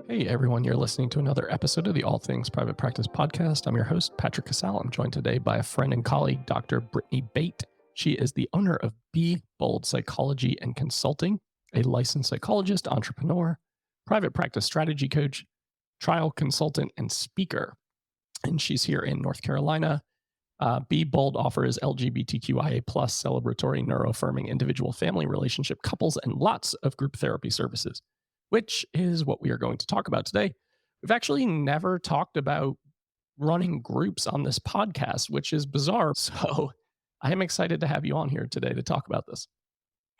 Hey everyone, you're listening to another episode of the All Things Private Practice podcast. I'm your host, Patrick.Casale. I'm joined today by a friend and colleague, Dr. Brittany Bate. She is the owner of Be Bold Psychology and Consulting, a licensed psychologist, entrepreneur, private practice strategy coach, trial consultant, and speaker. And she's here in North Carolina. Be Bold offers LGBTQIA plus celebratory neuroaffirming individual family relationship couples and lots of group therapy services, which is what we are going to talk about today. We've actually never talked about running groups on this podcast, which is bizarre. So I am excited to have you on here today to talk about this.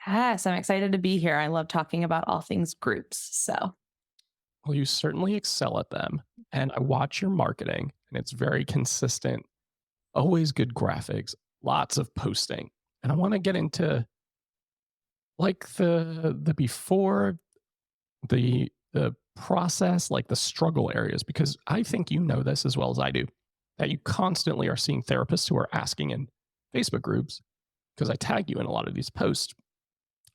Yes, I'm excited to be here. I love talking about all things groups. Well, you certainly excel at them. And I watch your marketing, and it's very consistent, always good graphics, lots of posting. And I want to get into like the before, the process, like the struggle areas, because I think you know this as well as I do, that you constantly are seeing therapists who are asking in Facebook groups, because I tag you in a lot of these posts,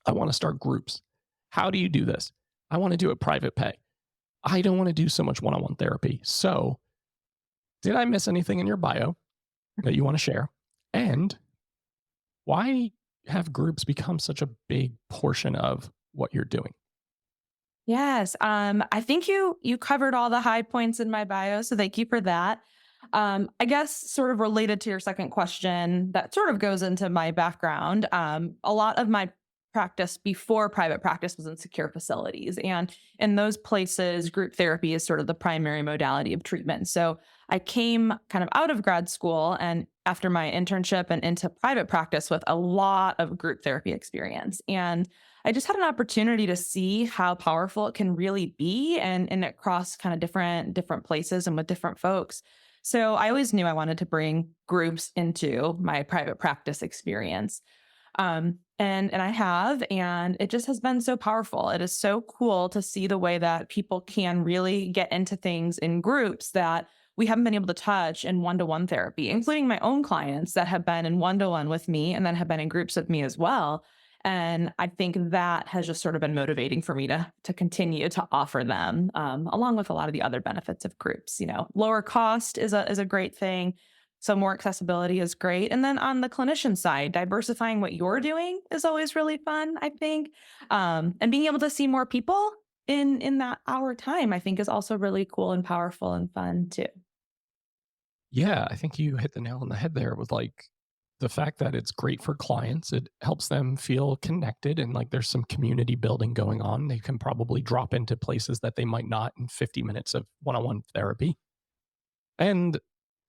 I want to start groups. How do you do this? I want to do it private pay. I don't want to do so much one-on-one therapy. So did I miss anything in your bio that you want to share? And why have groups become such a big portion of what you're doing? Yes, I think you covered all the high points in my bio, so thank you for that. I guess sort of related to your second question, that sort of goes into my background. A lot of my practice before private practice was in secure facilities, and in those places, group therapy is sort of the primary modality of treatment. So I came kind of out of grad school and after my internship and into private practice with a lot of group therapy experience. And I just had an opportunity to see how powerful it can really be and across kind of different places and with different folks. So I always knew I wanted to bring groups into my private practice experience. And I have, and it just has been so powerful. It is so cool to see the way that people can really get into things in groups that we haven't been able to touch in one-to-one therapy, including my own clients that have been in one-to-one with me and then have been in groups with me as well. And I think that has just sort of been motivating for me to continue to offer them, along with a lot of the other benefits of groups. You know, lower cost is a great thing. So more accessibility is great. And then on the clinician side, diversifying what you're doing is always really fun, I think. And being able to see more people in that hour time, I think is also really cool and powerful and fun too. Yeah, I think you hit the nail on the head there with like the fact that it's great for clients. It helps them feel connected and like there's some community building going on. They can probably drop into places that they might not in 50 minutes of one on one therapy. And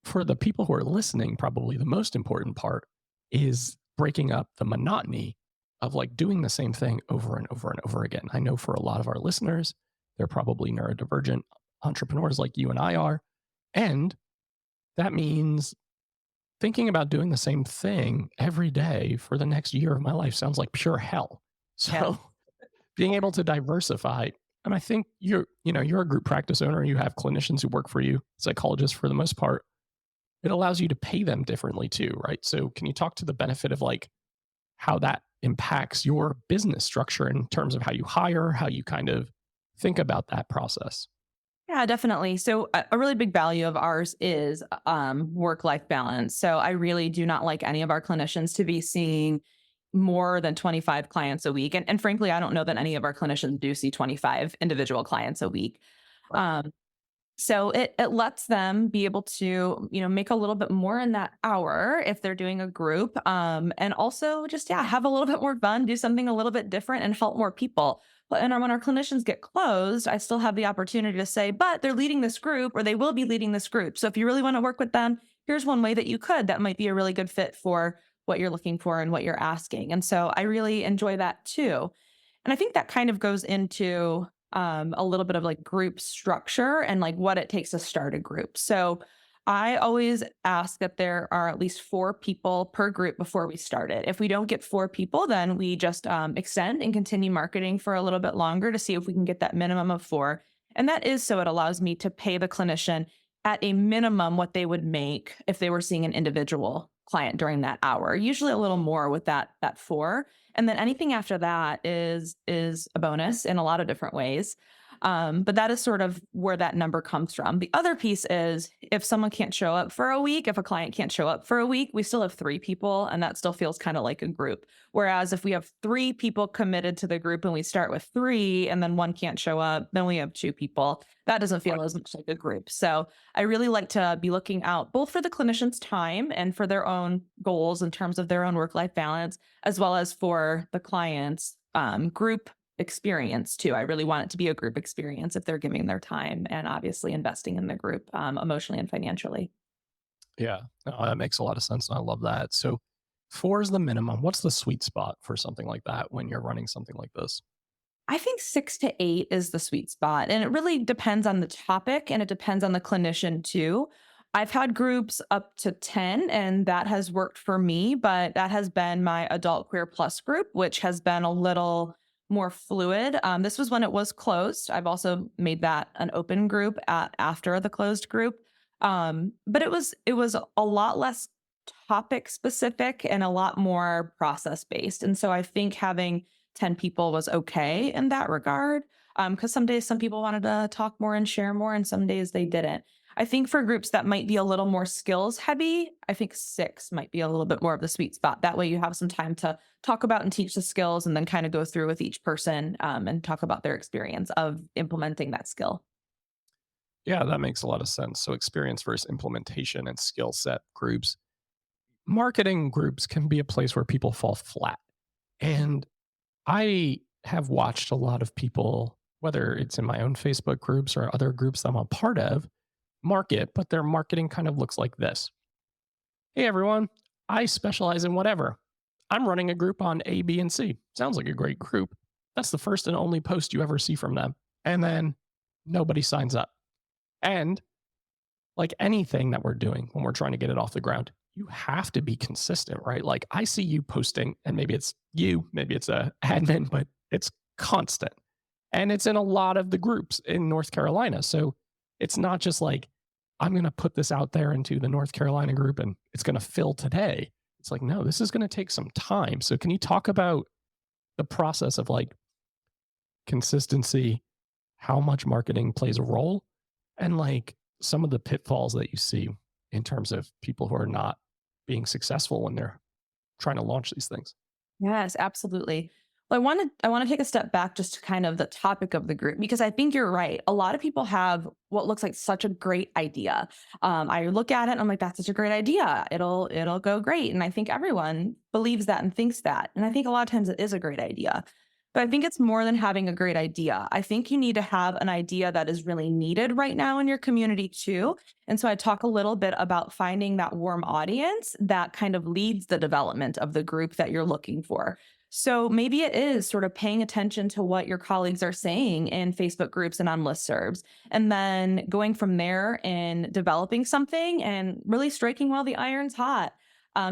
for the people who are listening, probably the most important part is breaking up the monotony of like doing the same thing over and over and over again. I know for a lot of our listeners, they're probably neurodivergent entrepreneurs like you and I are. And that means thinking about doing the same thing every day for the next year of my life sounds like pure hell. Yeah. So being able to diversify, and I think you're a group practice owner, you have clinicians who work for you, psychologists for the most part. It allows you to pay them differently too, right? So can you talk to the benefit of like how that impacts your business structure in terms of how you hire, how you kind of think about that process? Yeah, definitely. So a really big value of ours is work-life balance. So I really do not like any of our clinicians to be seeing more than 25 clients a week. And frankly, I don't know that any of our clinicians do see 25 individual clients a week. Right. Um, so it lets them be able to, make a little bit more in that hour if they're doing a group. And also just, yeah, have a little bit more fun, do something a little bit different and help more people. But and when our clinicians get closed, I still have the opportunity to say, but they're leading this group or they will be leading this group. So if you really want to work with them, here's one way that you could, that might be a really good fit for what you're looking for and what you're asking. And so I really enjoy that too. And I think that kind of goes into a little bit of like group structure and like what it takes to start a group. So I always ask that there are at least 4 people per group before we start it. If we don't get 4 people, then we just extend and continue marketing for a little bit longer to see if we can get that minimum of 4. And that is so it allows me to pay the clinician at a minimum what they would make if they were seeing an individual client during that hour, usually a little more with that 4. And then anything after that is a bonus in a lot of different ways. But that is sort of where that number comes from. The other piece is if someone can't show up for a week, if a client can't show up for a week, we still have three people, and that still feels kind of like a group. Whereas if we have three people committed to the group and we start with three and then one can't show up, then we have two people. That doesn't feel as much like a group. So I really like to be looking out both for the clinician's time and for their own goals in terms of their own work life balance, as well as for the client's group experience too. I really want it to be a group experience if they're giving their time and obviously investing in the group emotionally and financially. Yeah, no, that makes a lot of sense. And I love that. So, four is the minimum. What's the sweet spot for something like that when you're running something like this? I think 6 to 8 is the sweet spot. And it really depends on the topic and it depends on the clinician too. I've had groups up to 10, and that has worked for me, but that has been my adult queer plus group, which has been a little more fluid. This was when it was closed. I've also made that an open group after the closed group. But it was a lot less topic specific and a lot more process based. And so I think having 10 people was okay in that regard. Because some days some people wanted to talk more and share more, and some days they didn't. I think for groups that might be a little more skills heavy, I think 6 might be a little bit more of the sweet spot. That way you have some time to talk about and teach the skills and then kind of go through with each person and talk about their experience of implementing that skill. Yeah, that makes a lot of sense. So, experience versus implementation and skill set groups. Marketing groups can be a place where people fall flat. And I have watched a lot of people, whether it's in my own Facebook groups or other groups that I'm a part of, market, but their marketing kind of looks like this. Hey, everyone, I specialize in whatever. I'm running a group on A, B, and C. Sounds like a great group. That's the first and only post you ever see from them. And then nobody signs up. And like anything that we're doing when we're trying to get it off the ground, you have to be consistent, right? Like I see you posting, and maybe it's you, maybe it's a admin, but it's constant. And it's in a lot of the groups in North Carolina. So it's not just like, I'm going to put this out there into the North Carolina group and it's going to fill today. It's like, no, this is going to take some time. So can you talk about the process of like consistency, how much marketing plays a role, and like some of the pitfalls that you see in terms of people who are not being successful when they're trying to launch these things? Yes, absolutely. Well, I want to take a step back just to kind of the topic of the group because I think you're right. A lot of people have what looks like such a great idea. I look at it and I'm like, that's such a great idea. It'll go great, and I think everyone believes that and thinks that. And I think a lot of times it is a great idea. But I think it's more than having a great idea. I think you need to have an idea that is really needed right now in your community too. And so I talk a little bit about finding that warm audience that kind of leads the development of the group that you're looking for. So maybe it is sort of paying attention to what your colleagues are saying in Facebook groups and on listservs, and then going from there and developing something and really striking while the iron's hot.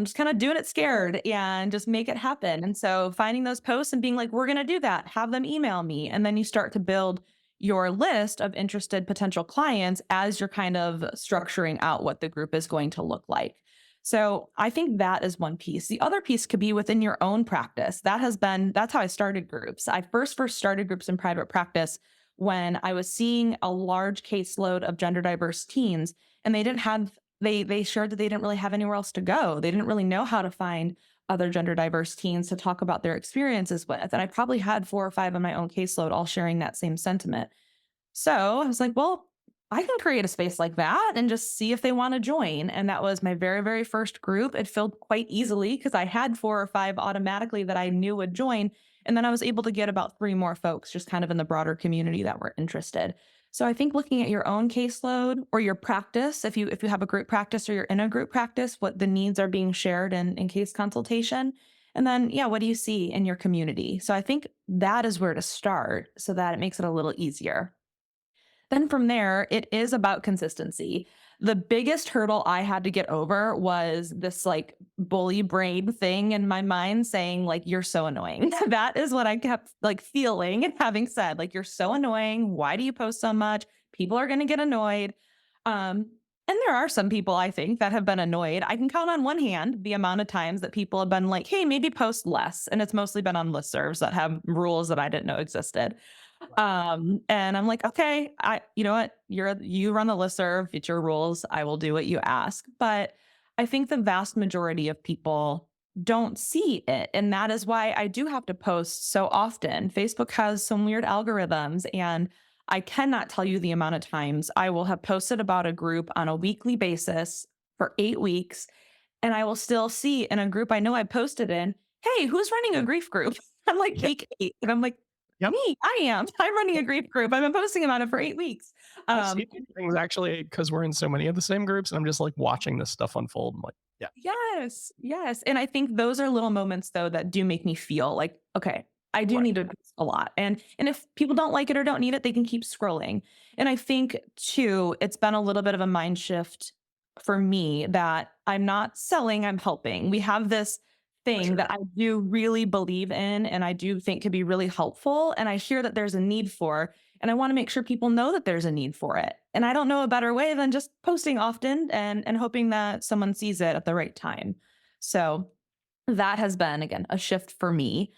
Just kind of doing it scared and just make it happen. And so finding those posts and being like, we're going to do that, have them email me. And then you start to build your list of interested potential clients as you're kind of structuring out what the group is going to look like. So I think that is one piece. The other piece could be within your own practice. That's how I started groups. I first started groups in private practice when I was seeing a large caseload of gender diverse teens, and they shared that they didn't really have anywhere else to go. They didn't really know how to find other gender diverse teens to talk about their experiences with. And I probably had 4 or 5 on my own caseload all sharing that same sentiment. So I was like, well, I can create a space like that and just see if they want to join. And that was my very, very first group. It filled quite easily because I had 4 or 5 automatically that I knew would join. And then I was able to get about 3 more folks just kind of in the broader community that were interested. So I think looking at your own caseload or your practice, if you have a group practice or you're in a group practice, what the needs are being shared in case consultation. And then, yeah, what do you see in your community? So I think that is where to start so that it makes it a little easier. Then from there, it is about consistency. The biggest hurdle I had to get over was this like bully brain thing in my mind saying like you're so annoying. That is what I kept like feeling and having said like you're so annoying. Why do you post so much? People are going to get annoyed. And there are some people I think that have been annoyed. I can count on one hand the amount of times that people have been like, "Hey, maybe post less." And it's mostly been on listservs that have rules that I didn't know existed. And I'm like, okay, you know what? You run the listserv, it's your rules. I will do what you ask. But I think the vast majority of people don't see it. And that is why I do have to post so often. Facebook has some weird algorithms, and I cannot tell you the amount of times I will have posted about a group on a weekly basis for 8 weeks. And I will still see in a group I know I posted in, hey, who's running a grief group? I'm like Yeah. week 8. And I'm like, Yep. me, I am. I'm running a grief group. I've been posting about it for 8 weeks. I see Um, these things actually because we're in so many of the same groups, and I'm just like watching this stuff unfold. I'm like, yeah, yes, yes. And I think those are little moments though that do make me feel like, okay, I do right. need to post a lot. And if people don't like it or don't need it, they can keep scrolling. And I think too, it's been a little bit of a mind shift for me that I'm not selling, I'm helping. We have this For thing sure. that I do really believe in and I do think could be really helpful. And I hear that there's a need for, and I want to make sure people know that there's a need for it. And I don't know a better way than just posting often and hoping that someone sees it at the right time. So that has been again a shift for me.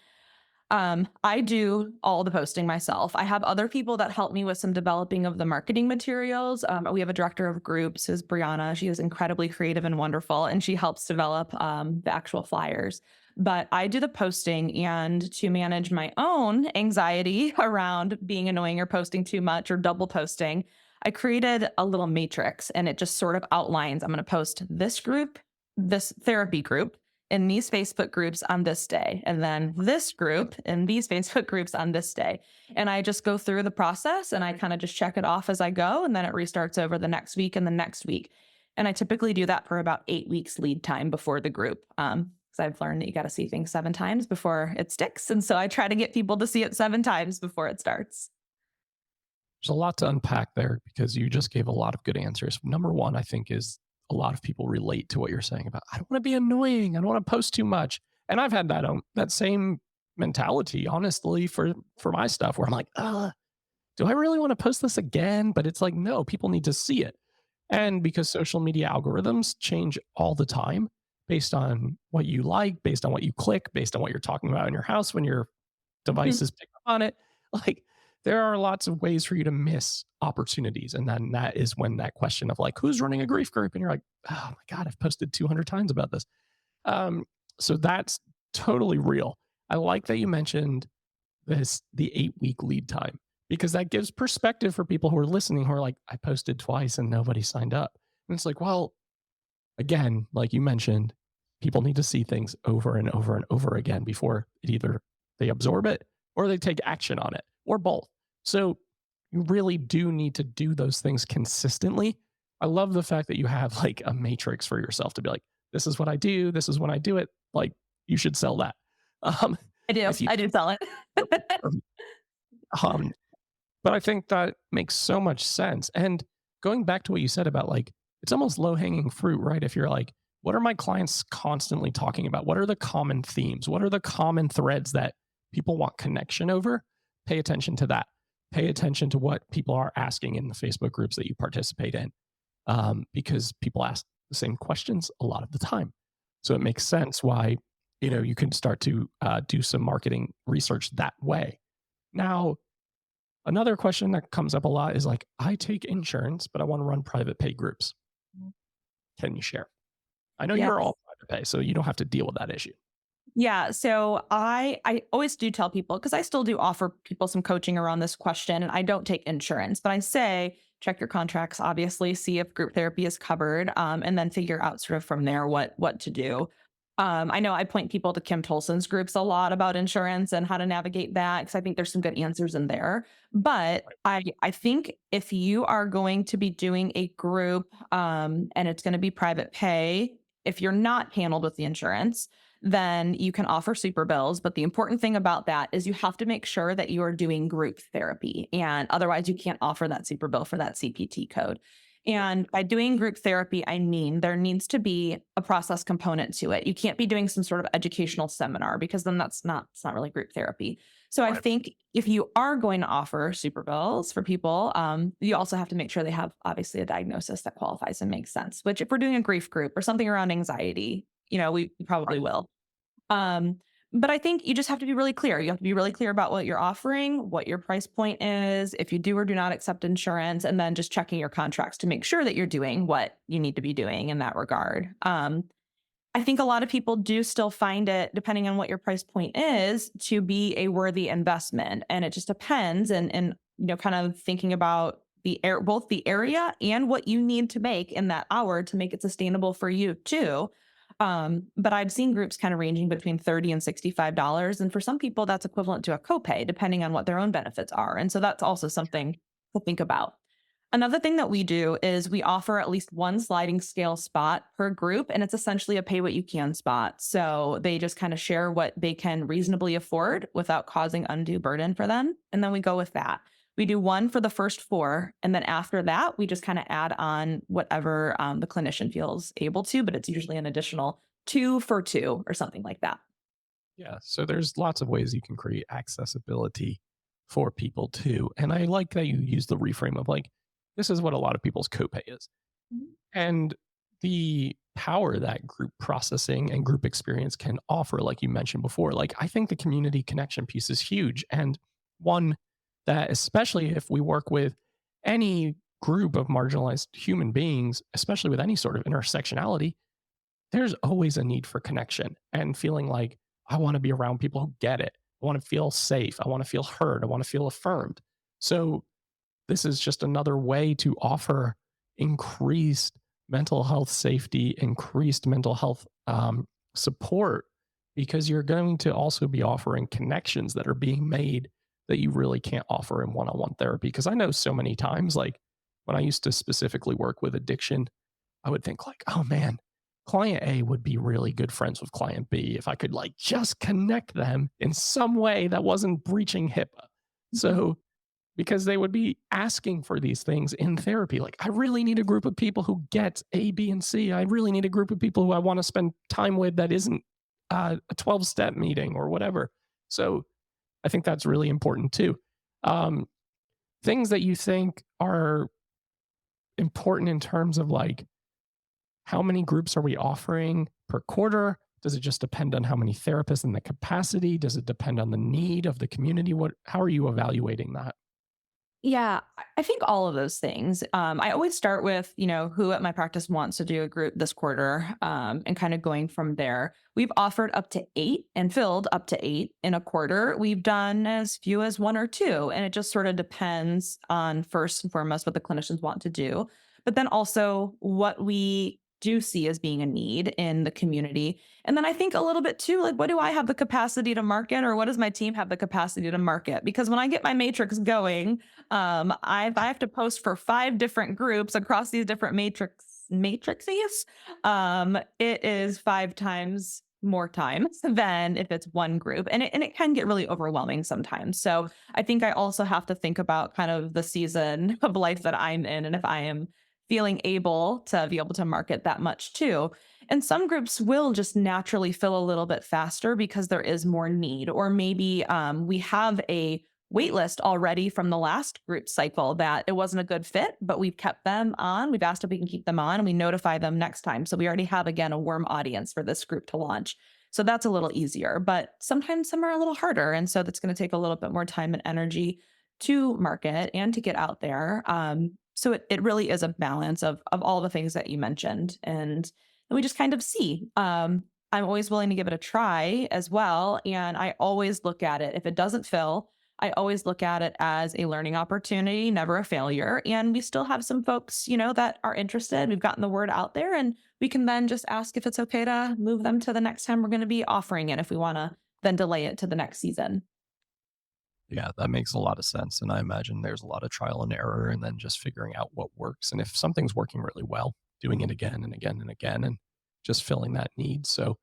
I do all the posting myself. I have other people that help me with some developing of the marketing materials. We have a director of groups, is Brianna. She is incredibly creative and wonderful, and she helps develop the actual flyers. But I do the posting, and to manage my own anxiety around being annoying or posting too much or double posting, I created a little matrix, and it just sort of outlines I'm going to post this group, this therapy group in these Facebook groups on this day, and then this group in these Facebook groups on this day. And I just go through the process and I kind of just check it off as I go. And then it restarts over the next week and the next week. And I typically do that for about 8 weeks lead time before the group. Because I've learned that you got to see things 7 times before it sticks. And so I try to get people to see it 7 times before it starts. There's a lot to unpack there because you just gave a lot of good answers. Number one, I think, is a lot of people relate to what you're saying about I don't want to be annoying. I don't want to post too much. And I've had that same mentality, honestly, for my stuff where I'm like, do I really want to post this again? But it's like, no, people need to see it. And because social media algorithms change all the time based on what you like, based on what you click, based on what you're talking about in your house when your Mhm. devices pick up on it, like there are lots of ways for you to miss opportunities. And then that is when that question of like, who's running a grief group? And you're like, oh my God, I've posted 200 times about this. Um, so that's totally real. I like that you mentioned the 8 week lead time because that gives perspective for people who are listening who are like, I posted twice and nobody signed up. And it's like, well, again, like you mentioned, people need to see things over and over and over again before it either they absorb it or they take action on it or both. So you really do need to do those things consistently. I love the fact that you have like a matrix for yourself to be like, this is what I do, this is when I do it. Like you should sell that. Um, I do. if you I do sell it. um, but I think that makes so much sense. And going back to what you said about like, it's almost low hanging fruit, right? If you're like, what are my clients constantly talking about? What are the common themes? What are the common threads that people want connection over? Pay attention to that. Pay attention to what people are asking in the Facebook groups that you participate in, because people ask the same questions a lot of the time. So it makes sense why you can start to do some marketing research that way. Now, another question that comes up a lot is like, I take insurance, but I want to run private pay groups. Can you share? I know Yeah. you're all private pay, so you don't have to deal with that issue. Yeah, so I always do tell people because I still do offer people some coaching around this question, and I don't take insurance, but I say check your contracts, obviously, see if group therapy is covered, and then figure out sort of from there what to do. I know I point people to Kim Tolson's groups a lot about insurance and how to navigate that because I think there's some good answers in there. But I think if you are going to be doing a group and it's going to be private pay, if you're not handled with the insurance then you can offer super bills. But the important thing about that is you have to make sure that you are doing group therapy. And otherwise, you can't offer that super bill for that CPT code. And by doing group therapy, I mean there needs to be a process component to it. You can't be doing some sort of educational seminar because then it's not really group therapy. So I Right. think if you are going to offer super bills for people, you also have to make sure they have obviously a diagnosis that qualifies and makes sense. Which if we're doing a grief group or something around anxiety, we probably Right. will. Um, But I think you just have to be really clear. You have to be really clear about what you're offering, what your price point is, if you do or do not accept insurance, and then just checking your contracts to make sure that you're doing what you need to be doing in that regard. I think a lot of people do still find it, depending on what your price point is, to be a worthy investment. And it just depends. And kind of thinking about both the area and what you need to make in that hour to make it sustainable for you too. But I've seen groups kind of ranging between $30 and $65. And for some people, that's equivalent to a copay, depending on what their own benefits are. And so that's also something to think about. Another thing that we do is we offer at least one sliding scale spot per group, and it's essentially a pay what you can spot. So they just kind of share what they can reasonably afford without causing undue burden for them. And then we go with that. We do one for the first four. And then after that, we just kind of add on whatever the clinician feels able to, but it's usually an additional two for two or something like that. Yeah. So there's lots of ways you can create accessibility for people too. And I like that you use the reframe of like, this is what a lot of people's copay is. Mhm. And the power that group processing and group experience can offer, like you mentioned before, like I think the community connection piece is huge. And one that, especially if we work with any group of marginalized human beings, especially with any sort of intersectionality, there's always a need for connection and feeling like I want to be around people who get it. I want to feel safe. I want to feel heard. I want to feel affirmed. So this is just another way to offer increased mental health safety, increased mental health support, because you're going to also be offering connections that are being made that you really can't offer in one on one therapy. Because I know so many times, like when I used to specifically work with addiction, I would think, like, oh man, client A would be really good friends with client B if I could like just connect them in some way that wasn't breaching HIPAA. Mhm. So because they would be asking for these things in therapy. Like, I really need a group of people who get A, B, and C. I really need a group of people who I want to spend time with that isn't a 12-step meeting or whatever. So I think that's really important too. Um, Things that you think are important in terms of like how many groups are we offering per quarter? Does it just depend on how many therapists and the capacity? Does it depend on the need of the community? How are you evaluating that? Yeah, I think all of those things. I always start with, who at my practice wants to do a group this quarter, and kind of going from there. We've offered up to eight and filled up to eight in a quarter. We've done as few as one or two, and it just sort of depends on first and foremost what the clinicians want to do, but then also what we do see as being a need in the community. And then I think a little bit too, like, what do I have the capacity to market, or what does my team have the capacity to market? Because when I get my matrix going, I have to post for 5 different groups across these different matrices. It is 5 times more time than if it's one group, and it can get really overwhelming sometimes. So I think I also have to think about kind of the season of life that I'm in, and if I am feeling able to be able to market that much too. And some groups will just naturally fill a little bit faster because there is more need, or maybe we have a wait list already from the last group cycle that it wasn't a good fit, but we've kept them on. We've asked if we can keep them on, and we notify them next time. So we already have, again, a warm audience for this group to launch. So that's a little easier, but sometimes some are a little harder. And so that's going to take a little bit more time and energy to market and to get out there. So it really is a balance of all the things that you mentioned. And we just kind of see. I'm always willing to give it a try as well. And I always look at it. If it doesn't fill, I always look at it as a learning opportunity, never a failure. And we still have some folks, that are interested. We've gotten the word out there, and we can then just ask if it's okay to move them to the next time we're going to be offering it if we want to then delay it to the next season. Yeah, that makes a lot of sense. And I imagine there's a lot of trial and error and then just figuring out what works. And if something's working really well, doing it again and again and again and just filling that need. So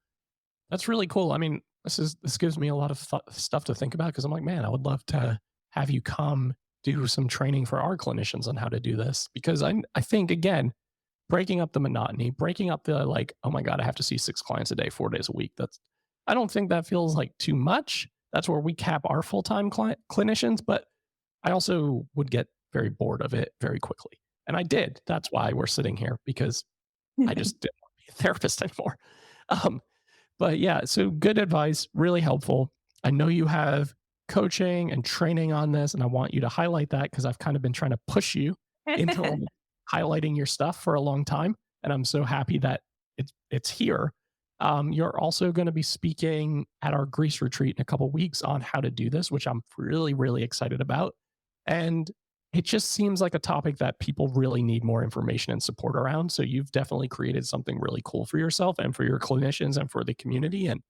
that's really cool. I mean, this gives me a lot of stuff to think about because I'm like, man, I would love to have you come do some training for our clinicians on how to do this because I think again, breaking up the monotony, breaking up the like, oh my god, I have to see 6 clients a day, 4 days a week. I don't think that feels like too much. That's where we cap our full-time clinicians, but I also would get very bored of it very quickly. And I did. That's why we're sitting here because I just didn't want to be a therapist anymore. Um, But yeah, so good advice, really helpful. I know you have coaching and training on this, and I want you to highlight that because I've kind of been trying to push you into like, highlighting your stuff for a long time, and I'm so happy that it's here. You're also going to be speaking at our Greece retreat in a couple weeks on how to do this, which I'm really, really excited about. And it just seems like a topic that people really need more information and support around. So you've definitely created something really cool for yourself and for your clinicians and for the community. And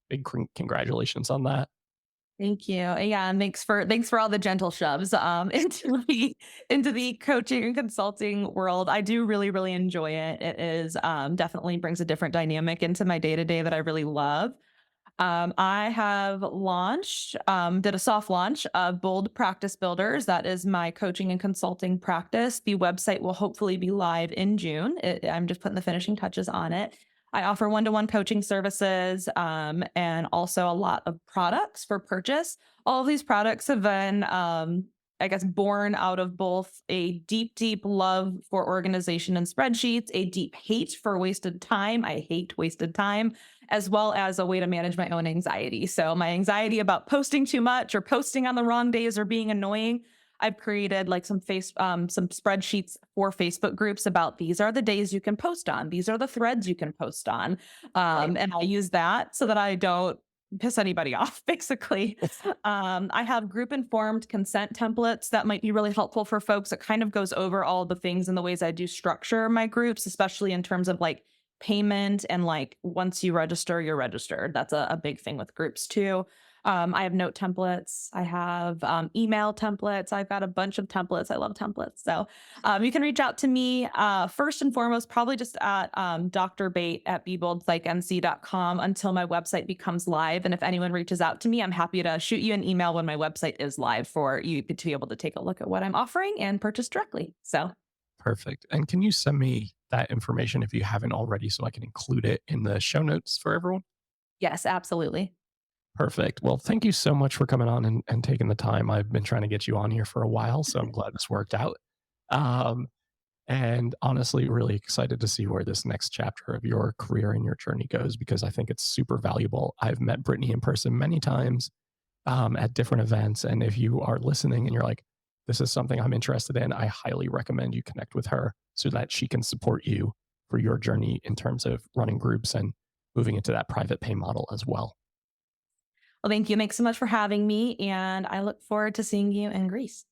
big congratulations on that. Thank you. Yeah, and thanks for all the gentle shoves into the coaching and consulting world. I do really really enjoy it. It is definitely brings a different dynamic into my day to day that I really love. I have did a soft launch of Bold Practice Builders. That is my coaching and consulting practice. The website will hopefully be live in June. I'm just putting the finishing touches on it. I offer one-to-one coaching services and also a lot of products for purchase. All of these products have been, I guess, born out of both a deep, deep love for organization and spreadsheets, a deep hate for wasted time. I hate wasted time, as well as a way to manage my own anxiety. So, my anxiety about posting too much or posting on the wrong days or being annoying. I've created like some spreadsheets for Facebook groups about these are the days you can post on. These are the threads you can post on. And I use that so that I don't piss anybody off, basically. I have group informed consent templates that might be really helpful for folks. It kind of goes over all the things and the ways I do structure my groups, especially in terms of like payment and like once you register, you're registered. That's a big thing with groups too. I have note templates. I have email templates. I've got a bunch of templates. I love templates. So you can reach out to me first and foremost, probably just at drbate at beboldpsychnc.com until my website becomes live. And if anyone reaches out to me, I'm happy to shoot you an email when my website is live for you to be able to take a look at what I'm offering and purchase directly. So Perfect. And can you send me that information if you haven't already so I can include it in the show notes for everyone? yes, absolutely. Perfect. Well, thank you so much for coming on and taking the time. I've been trying to get you on here for a while, so I'm glad this worked out. Um, and honestly, really excited to see where this next chapter of your career and your journey goes because I think it's super valuable. I've met Brittany in person many times at different events. And if you are listening and you're like, this is something I'm interested in, I highly recommend you connect with her so that she can support you for your journey in terms of running groups and moving into that private pay model as well. Well, thank you. Thanks so much for having me. And I look forward to seeing you in Greece.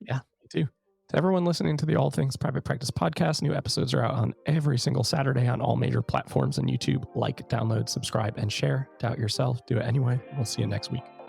Yeah, me too. To everyone listening to the All Things Private Practice podcast, new episodes are out on every single Saturday on all major platforms and YouTube. Like, download, subscribe, and share. Doubt yourself. Do it anyway. We'll see you next week.